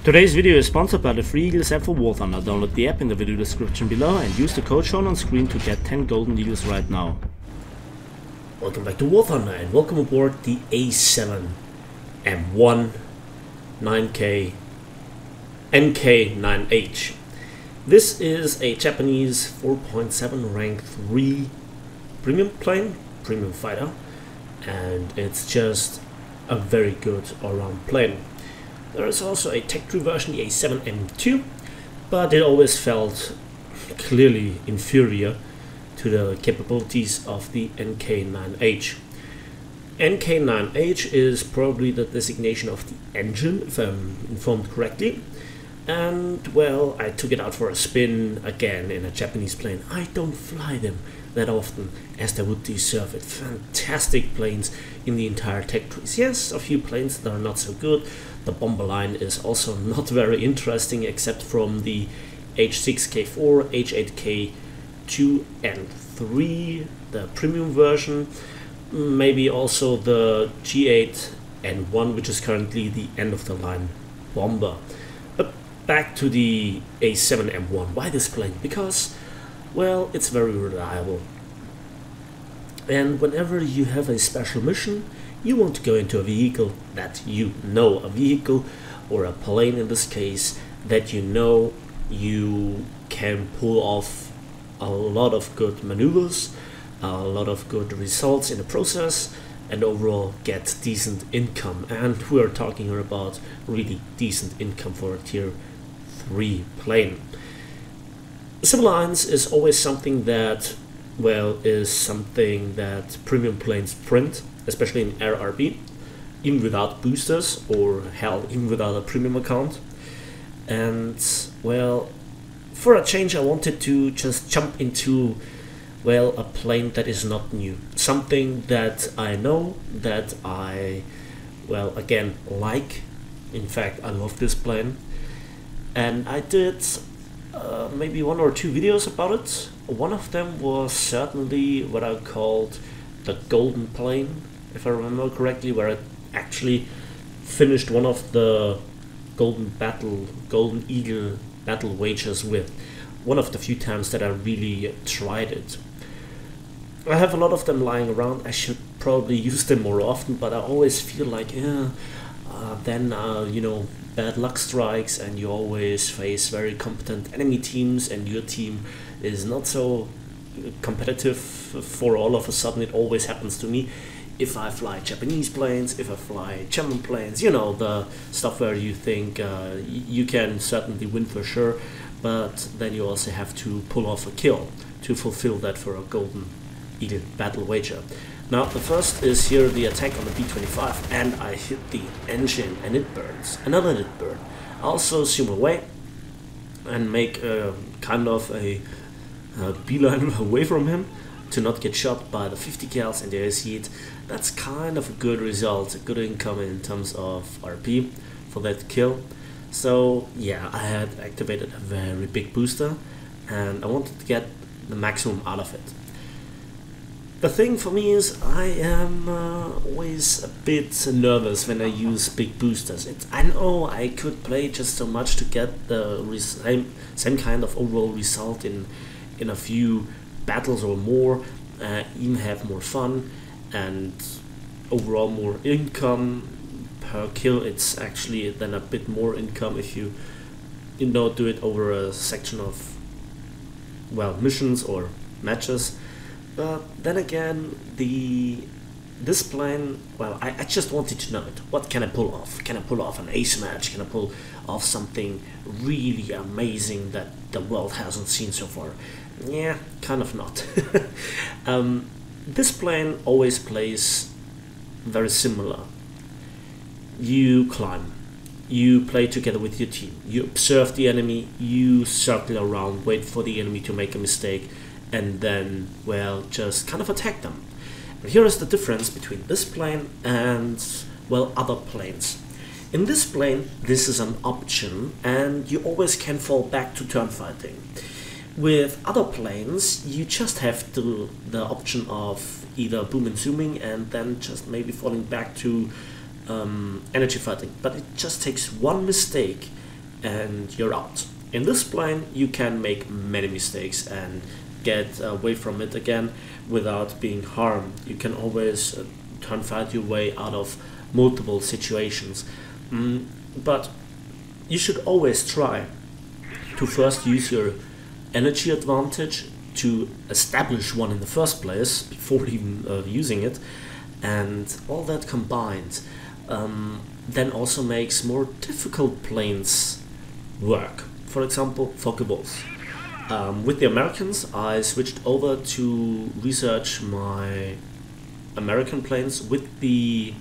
Today's video is sponsored by the free Eagles app for War Thunder. Download the app in the video description below and use the code shown on screen to get 10 golden eagles right now. Welcome back to War Thunder and welcome aboard the A7M1 9K NK9H. This is a Japanese 4.7 rank 3 premium plane, premium fighter, and it's just a very good all-round plane. There is also a Tech 3 version, the A7M2, but it always felt clearly inferior to the capabilities of the NK9H. NK9H is probably the designation of the engine, if I'm informed correctly. And well, I took it out for a spin again in a Japanese plane. I don't fly them that often as they would deserve it. Fantastic planes in the entire Tech 3s. Yes, a few planes that are not so good. The bomber line is also not very interesting except from the H6K4, H8K2 and 3, the premium version. Maybe also the G8N1, which is currently the end of the line bomber. But back to the A7M1. Why this plane? Because, well, it's very reliable. And whenever you have a special mission, you want to go into a vehicle that you know, a vehicle or a plane in this case, that you know you can pull off a lot of good maneuvers, a lot of good results in the process, and overall get decent income. And we are talking about really decent income for a tier 3 plane. Civil lines is always something that, well, is something that premium planes print, especially in RRB, even without boosters, or hell, even without a premium account. And well, for a change I wanted to just jump into, well, a plane that is not new, something that I know, that I, well, again, like. In fact, I love this plane, and I did maybe 1 or 2 videos about it. One of them was certainly what I called the golden plane, if I remember correctly, where I actually finished one of the golden eagle battle wagers with, one of the few times that I really tried it. I have a lot of them lying around. I should probably use them more often, but I always feel like, you know, bad luck strikes and you always face very competent enemy teams and your team is not so competitive for all of a sudden. It always happens to me if I fly Japanese planes, if I fly German planes, you know, the stuff where you think you can certainly win for sure, but then you also have to pull off a kill to fulfill that for a golden eagle battle wager. Now the first is here the attack on the B-25, and I hit the engine and it burns. Another hit burn. I also zoom away and make kind of a beeline away from him to not get shot by the 50 cals, and there you see it. That's kind of a good result, a good income in terms of RP for that kill. So yeah, I had activated a very big booster and I wanted to get the maximum out of it. The thing for me is I am always a bit nervous when I use big boosters. I know I could play just so much to get the same kind of overall result in a few battles or more, even have more fun and overall more income per kill. It's actually then a bit more income if you know, do it over a section of, well, missions or matches. But then again, this plane, well, I just wanted to know it. What can I pull off? Can I pull off an ace match? Can I pull off something really amazing that the world hasn't seen so far? Yeah, kind of not. This plane always plays very similar. You climb, you play together with your team, you observe the enemy, you circle around, wait for the enemy to make a mistake, and then, well, just kind of attack them. And here is the difference between this plane and, well, other planes. In this plane, this is an option, and you always can fall back to turn fighting. With other planes, you just have the option of either boom and zooming and then just maybe falling back to energy fighting. But it just takes one mistake and you're out. In this plane you can make many mistakes and get away from it again without being harmed. You can always find your way out of multiple situations, but you should always try to first use your energy advantage to establish one in the first place before even using it, and all that combined then also makes more difficult planes work. For example, Focables. With the Americans, I switched over to research my American planes with the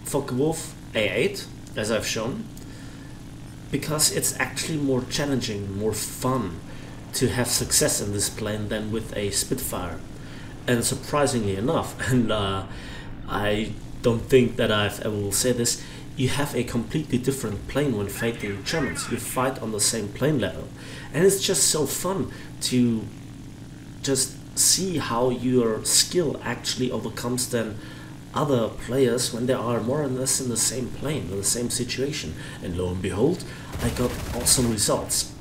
Focke-Wulf A8, as I've shown, because it's actually more challenging, more fun to have success in this plane than with a Spitfire. And surprisingly enough, and I don't think that I've ever will say this, you have a completely different plane when fighting Germans. You fight on the same plane level, and it's just so fun to just see how your skill actually overcomes then other players when they are more or less in the same plane, in the same situation. And lo and behold, I got awesome results.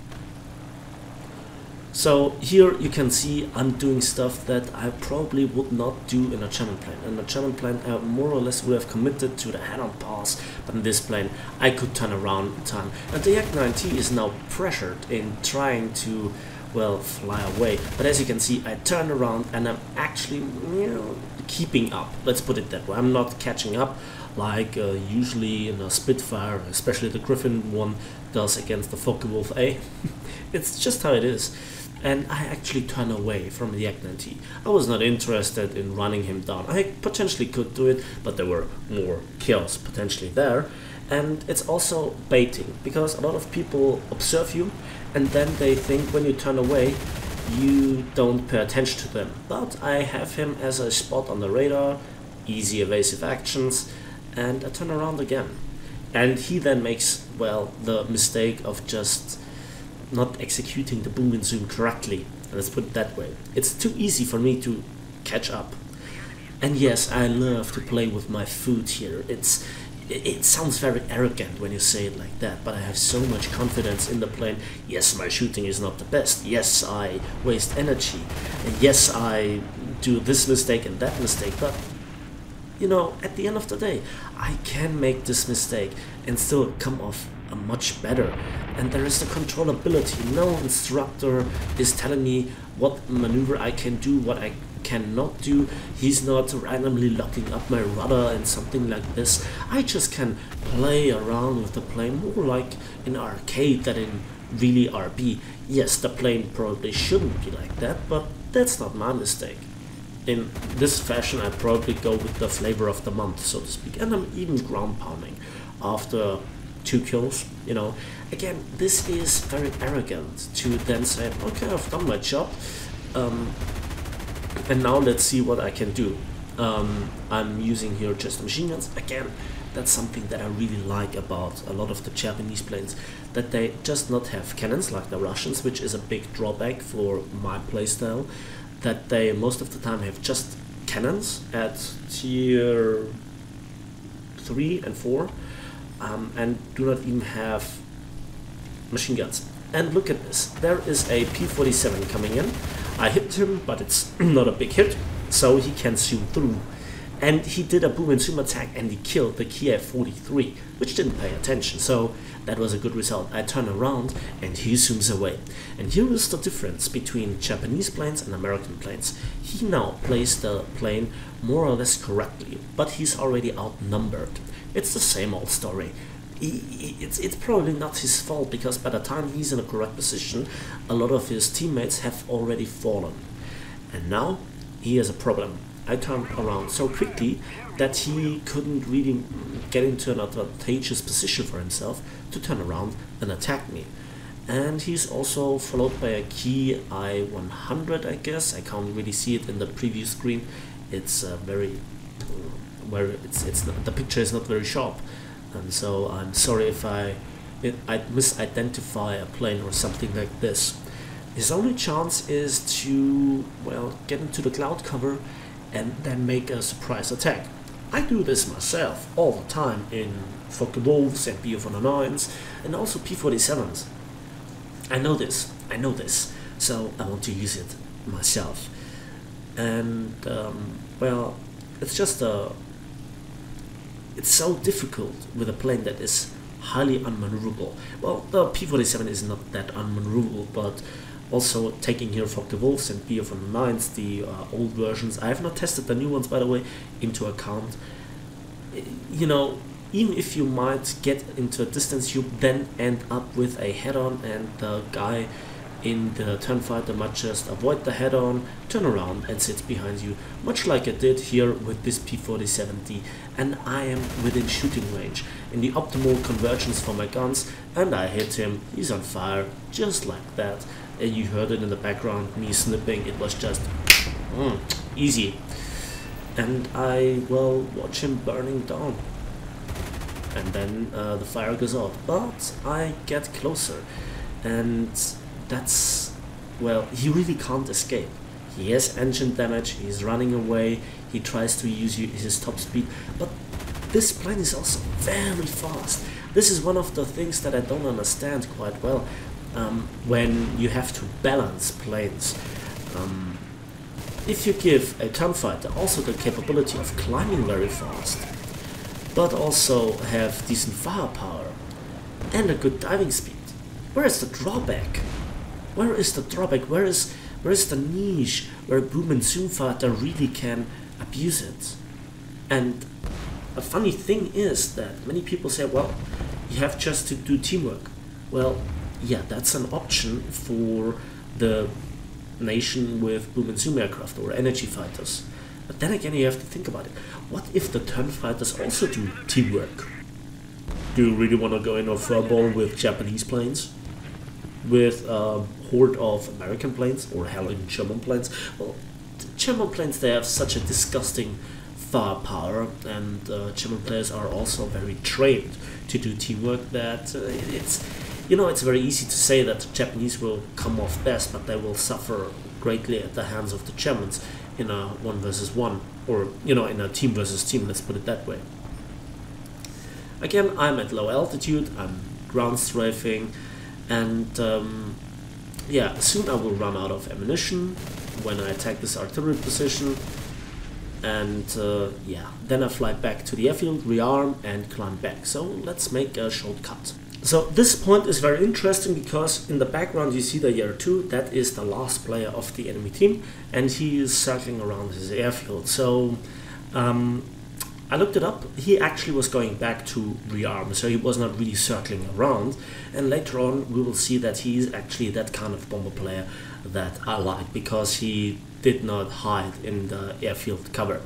So here you can see I'm doing stuff that I probably would not do in a German plane. In a German plane I more or less would have committed to the head-on pass, but in this plane I could turn around in time. And the Yak-9T is now pressured in trying to, well, fly away. But as you can see, I turned around and I'm actually, keeping up. Let's put it that way. I'm not catching up like usually in a Spitfire, especially the Griffin one, does against the Focke-Wulf A. It's just how it is. And I actually turned away from the Yak-9T. I was not interested in running him down. I potentially could do it, but there were more kills potentially there. And it's also baiting, because a lot of people observe you and then they think when you turn away you don't pay attention to them. But I have him as a spot on the radar, easy evasive actions, and I turn around again. And he then makes, well, the mistake of just not executing the boom and zoom correctly. Let's put it that way. It's too easy for me to catch up. And yes, I love to play with my food here. It sounds very arrogant when you say it like that, but I have so much confidence in the plane. Yes, my shooting is not the best. Yes, I waste energy. And yes, I do this mistake and that mistake, but at the end of the day, I can make this mistake and still come off much better. And there is the controllability. No instructor is telling me what maneuver I can do, what I cannot do. He's not randomly locking up my rudder and something like this. I just can play around with the plane more like in arcade than in really RB. Yes, the plane probably shouldn't be like that, but that's not my mistake. In this fashion I probably go with the flavor of the month, so to speak, and I'm even ground pounding after 2 kills. Again, this is very arrogant to then say, okay, I've done my job, and now let's see what I can do. I'm using here just machine guns. Again, that's something that I really like about a lot of the Japanese planes, that they just not have cannons like the Russians, which is a big drawback for my playstyle, that they most of the time have just cannons at tier 3 and 4, and do not even have machine guns. And look at this, there is a P-47 coming in. I hit him, but it's not a big hit, so he can zoom through. And he did a boom and zoom attack and he killed the Kiev-43, which didn't pay attention, so that was a good result. I turn around and he zooms away. And here is the difference between Japanese planes and American planes. He now plays the plane more or less correctly, but he's already outnumbered. It's the same old story. It's probably not his fault, because by the time he's in a correct position, a lot of his teammates have already fallen. And now he has a problem. I turned around so quickly that he couldn't really get into an advantageous position for himself to turn around and attack me. And he's also followed by a Ki I-100, I guess. I can't really see it in the preview screen. It's the picture is not very sharp. And so I'm sorry if I misidentify a plane or something like this. His only chance is to, well, get into the cloud cover and then make a surprise attack. I do this myself all the time in Focke-Wulfs and BF-109s and also P-47s. I know this, so I want to use it myself. And well, it's just it's so difficult with a plane that is highly unmaneuverable. Well, the P-47 is not that unmaneuverable, but also taking here Focke-Wulfs and BF-109s, the old versions, I have not tested the new ones by the way, into account. You know, even if you might get into a distance, you then end up with a head-on, and the guy in the Turnfighter might just avoid the head-on, turn around and sit behind you, much like I did here with this P-47D, and I am within shooting range in the optimal convergence for my guns, and I hit him, he's on fire, just like that. And you heard it in the background, me snipping, it was just easy. And I, well, watch him burning down. And then the fire goes out, but I get closer, and that's, well, he really can't escape. He has engine damage, he's running away, he tries to use his top speed, but this plane is also very fast. This is one of the things that I don't understand quite well when you have to balance planes. If you give a Turnfighter also the capability of climbing very fast, but also have decent firepower and a good diving speed, where is the drawback? Where is the drawback? Where is the niche where a boom and zoom fighter really can abuse it? And a funny thing is that many people say, well, you have just to do teamwork. Well, yeah, that's an option for the nation with boom and zoom aircraft or energy fighters. But then again, you have to think about it. What if the Turnfighters also do teamwork? Do you really want to go in a furball with Japanese planes? With a horde of American planes, or hell, even German planes? Well, the German planes, they have such a disgusting firepower, and German players are also very trained to do teamwork, that it's, you know, it's very easy to say that the Japanese will come off best, but they will suffer greatly at the hands of the Germans in a 1 versus 1, or, you know, in a team versus team, let's put it that way. Again, I'm at low altitude, I'm ground strafing, and yeah, soon I will run out of ammunition when I attack this artillery position, and yeah, then I fly back to the airfield, rearm and climb back. So let's make a shortcut. So this point is very interesting because in the background you see the Year 2, that is the last player of the enemy team, and he is circling around his airfield. So I looked it up, he actually was going back to rearm, so he was not really circling around, and later on we will see that he is actually that kind of bomber player that I like, because he did not hide in the airfield cover.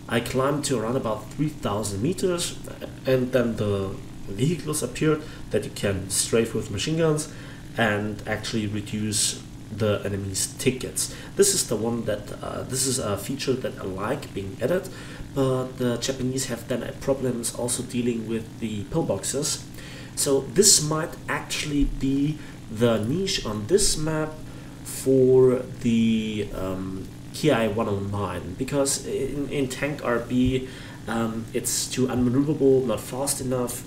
I climbed to around about 3,000 meters, and then the vehicles appeared that you can strafe with machine guns and actually reduce the enemy's tickets. This is the one that this is a feature that I like being added, but the Japanese have then problems also dealing with the pillboxes. So this might actually be the niche on this map for the Ki-109, because in tank RB it's too unmaneuverable, not fast enough,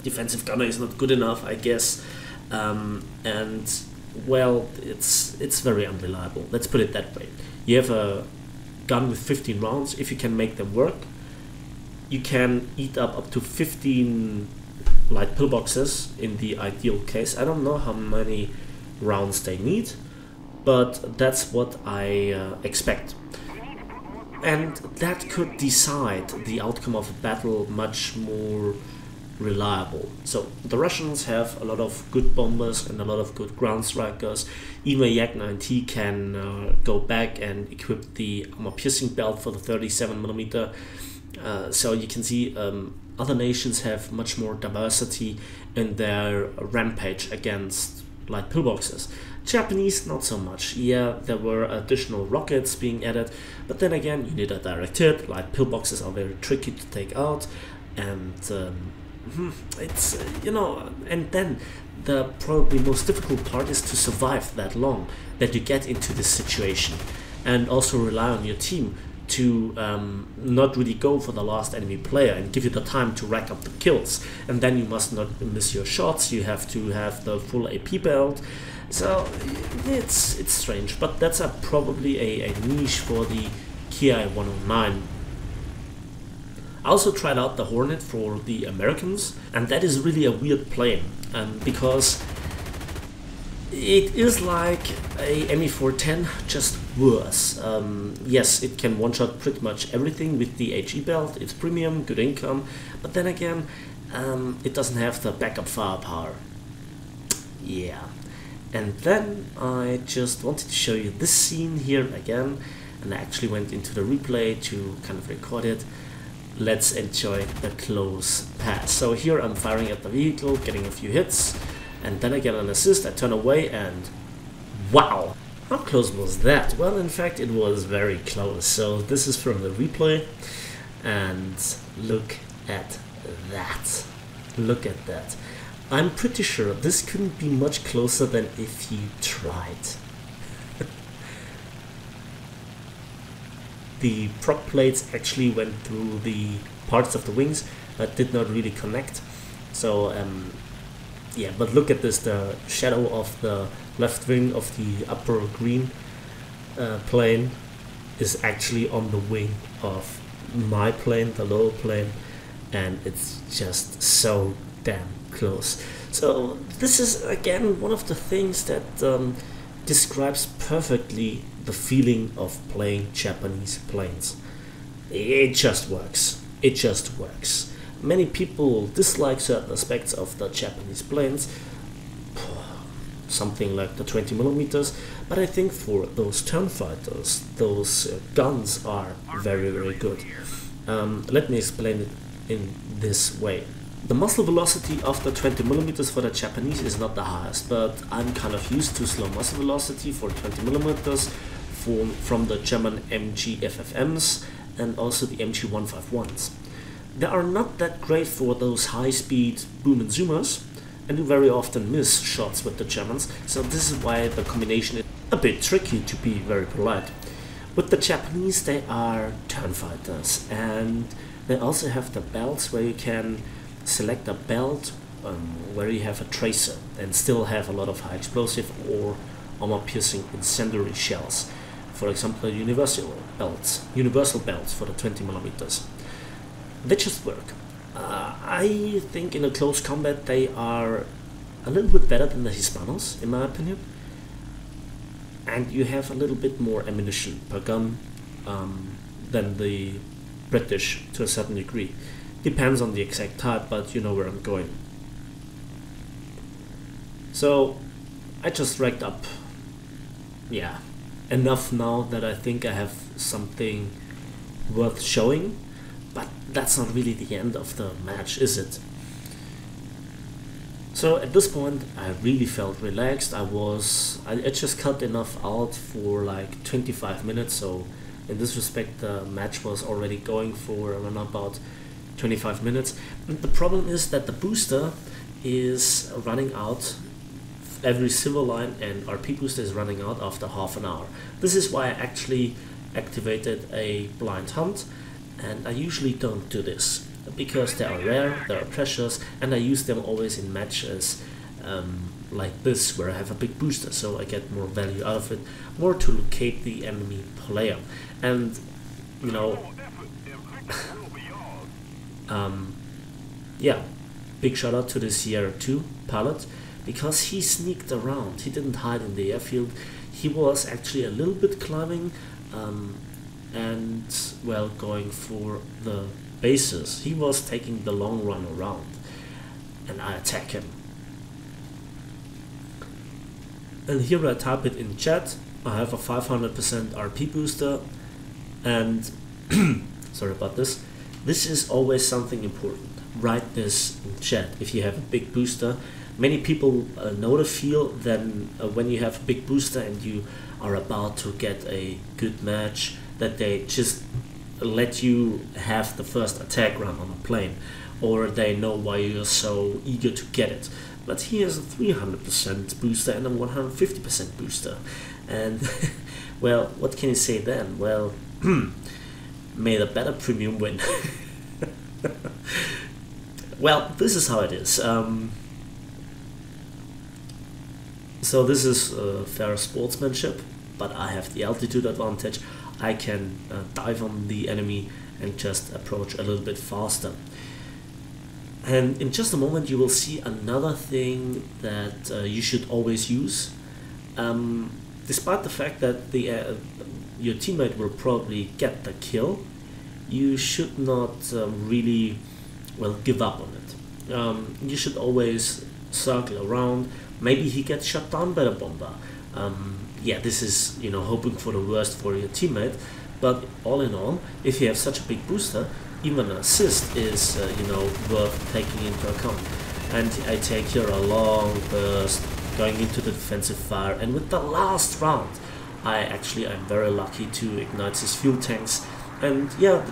defensive gunner is not good enough, I guess, and well, it's very unreliable, let's put it that way. You have a gun with 15 rounds, if you can make them work, you can eat up to 15 light pillboxes in the ideal case. I don't know how many rounds they need, but that's what I expect. And that could decide the outcome of a battle much more reliable. So the Russians have a lot of good bombers and a lot of good ground strikers. Even Yak-9T can go back and equip the armor-piercing belt for the 37mm. So you can see other nations have much more diversity in their rampage against light pillboxes. Japanese, not so much. Yeah, there were additional rockets being added, but then again, you need a direct hit. Light pillboxes are very tricky to take out, and it's, you know, and then the probably most difficult part is to survive that long, that you get into this situation, and also rely on your team to not really go for the last enemy player and give you the time to rack up the kills. And then you must not miss your shots. You have to have the full AP belt. So it's strange, but that's probably a niche for the Ki 109. I also tried out the Hornet for the Americans, and that is really a weird plane because it is like a ME410, just worse. Yes, it can one-shot pretty much everything with the HE belt. It's premium, good income, but then again, it doesn't have the backup firepower. Yeah. And then I just wanted to show you this scene here again, and I actually went into the replay to kind of record it. Let's enjoy the close pass. So here I'm firing at the vehicle, getting a few hits, and then I get an assist. I turn away and wow! How close was that? Well, in fact, it was very close. So this is from the replay, and look at that. Look at that. I'm pretty sure this couldn't be much closer than if you tried. The prop plates actually went through the parts of the wings but did not really connect. So yeah, but look at this, the shadow of the left wing of the upper green plane is actually on the wing of my plane, the lower plane, and it's just so damn close. So this is again one of the things that describes perfectly the feeling of playing Japanese planes. It just works. It just works. Many people dislike certain aspects of the Japanese planes, something like the 20mm, but I think for those turn fighters, those guns are very, very good. Let me explain it in this way. The muzzle velocity of the 20mm for the Japanese is not the highest, but I'm kind of used to slow muzzle velocity for 20mm from the German MG FFMs and also the MG 151s. They are not that great for those high-speed boom and zoomers, and you very often miss shots with the Germans, so this is why the combination is a bit tricky, to be very polite. With the Japanese, they are turn fighters, and they also have the belts where you can select a belt where you have a tracer and still have a lot of high explosive or armor piercing incendiary shells. For example, universal belts for the 20mm. They just work. I think in a close combat they are a little bit better than the Hispanos, in my opinion. And you have a little bit more ammunition per gun than the British to a certain degree. Depends on the exact type, but you know where I'm going. So I just racked up, yeah, enough now that I think I have something worth showing, but that's not really the end of the match, is it? So at this point I really felt relaxed. I just cut enough out for like 25 minutes, so in this respect the match was already going for around about 25 minutes. And the problem is that the booster is running out. Every silver line and RP booster is running out after half an hour. This is why I actually activated a blind hunt, and I usually don't do this because they are rare, they are precious, and I use them always in matches like this where I have a big booster, so I get more value out of it, more to locate the enemy player. And you know, yeah, big shout out to the Sierra 2 pilot, because he sneaked around. He didn't hide in the airfield. He was actually a little bit climbing and well, going for the bases. He was taking the long run around, and I attack him. And here I type it in chat. I have a 500% RP booster, and sorry about this. This is always something important. Write this in chat if you have a big booster. Many people know the feel then when you have a big booster and you are about to get a good match, that they just let you have the first attack run on a plane, or they know why you're so eager to get it. But he has a 300% booster and a 150% booster, and well, what can you say then? Well, may the better premium win. Well, this is how it is. So this is fair sportsmanship, but I have the altitude advantage. I can dive on the enemy and just approach a little bit faster. And in just a moment you will see another thing that you should always use. Despite the fact that your teammate will probably get the kill, you should not really, well, give up on it. You should always circle around. Maybe he gets shot down by the bomber. Yeah, this is, you know, hoping for the worst for your teammate, but all in all, if you have such a big booster, even an assist is, you know, worth taking into account. And I take here a long burst going into the defensive fire, and with the last round I am very lucky to ignite his fuel tanks. And yeah,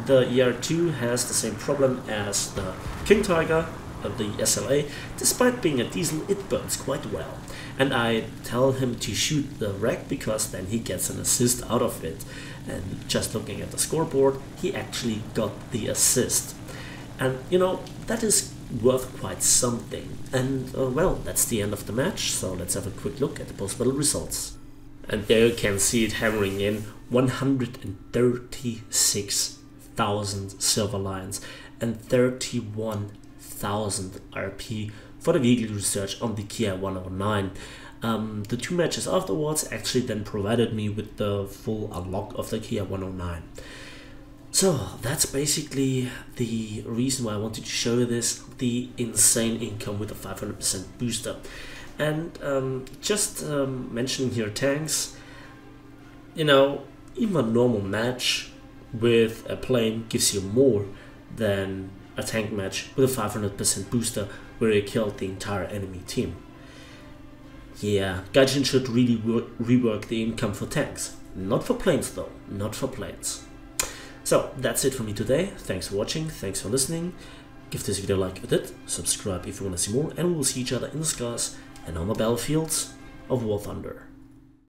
the ER2 has the same problem as the King Tiger of the SLA. Despite being a diesel, it burns quite well. And I tell him to shoot the wreck because then he gets an assist out of it. And just looking at the scoreboard, he actually got the assist. And you know, that is worth quite something. And well, that's the end of the match, so let's have a quick look at the post-battle results. And there you can see it hammering in 136,000 silver lions and 31,000 RP for the vehicle research on the Kia 109. The 2 matches afterwards actually then provided me with the full unlock of the Kia 109. So that's basically the reason why I wanted to show you this, the insane income with a 500% booster. And just mentioning here tanks, you know, even a normal match with a plane gives you more than a tank match with a 500% booster where you killed the entire enemy team. Yeah, Gaijin should really rework the income for tanks. Not for planes though, not for planes. So that's it for me today. Thanks for watching, thanks for listening. Give this video a like if you did, subscribe if you want to see more, and we'll see each other in the skies and on the battlefields of War Thunder.